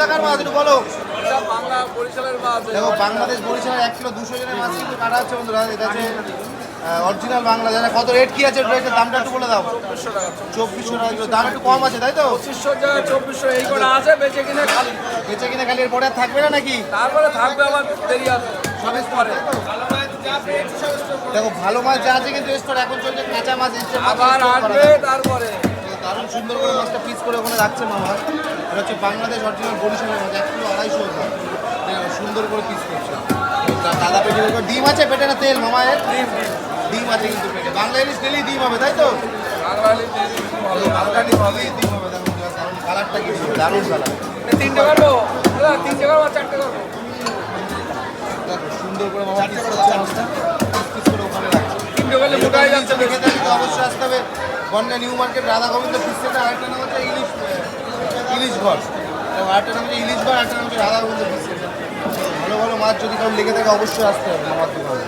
কোথাকার মাছ একটু বলো। বাংলা বরিশালের মাছ। দেখো বাংলাদেশ বরিশালের 1 কিলো 200 জনের মাছ কিন্তু কাটা হচ্ছে বন্ধুরা। এটা হচ্ছে অরিজিনাল বাংলা। জানা কত রেট কি আছে এটার দামটা একটু বলে দাও। 2400 টাকা কিলো। দাম একটু কম আছে তাই তো? 2500 টাকা 2400 এই করে আছে, বেঁচে কিনে খালি। বেচে কিনে খালি এরপরে আর থাকবে না নাকি? তারপরে থাকবে আবার দেরি আছে সবের পরে। দেখো ভালো মাছ যা আছে কিন্তু স্টোর এখন চলছে কাঁচা মাছ আবার আসবে তারপরে। দারুণ সুন্দর করে মাছটা পিস করে ওখানে রাখছে মামা। এটা হচ্ছে বাংলাদেশ অরিজিনাল বরিশালের মাছ 1 কিলো 250 গ্রাম। দেখো সুন্দর করে পিস করছে। দাদা পেটে ডিম আছে পেটে না তেল মামা? এর ডিম আছে কিন্তু পেটে। বাংলা ইলিশ ডেলি ডিম হবে তাই তো? বাংলা ডিম হবে ডিম হবে। দেখো কারণ কালারটা কি দারুণ কালার। 3টে করবো, 3টে করবো 4টে করবো। দেখো সুন্দর করে মামা পিস করছে মাছটা। পিস করে ওখানে রাখছে। 3টে করলে মোটা হয়ে যাচ্ছে। দেখে থাকি তো অবশ্যই আসতে হবে Bongaon new market Radha Gobinda fish centre. আরেকটা নাম হচ্ছে ইলিশ ঘর। আরেকটা নাম হচ্ছে ইলিশ ঘর, আরেকটা নাম হচ্ছে রাধা গোবিন্দ ফিশ সেন্টার। ভালো ভালো মাছ যদি কারো লেগে থাকে অবশ্যই আসতে হবে মামার দোকানে।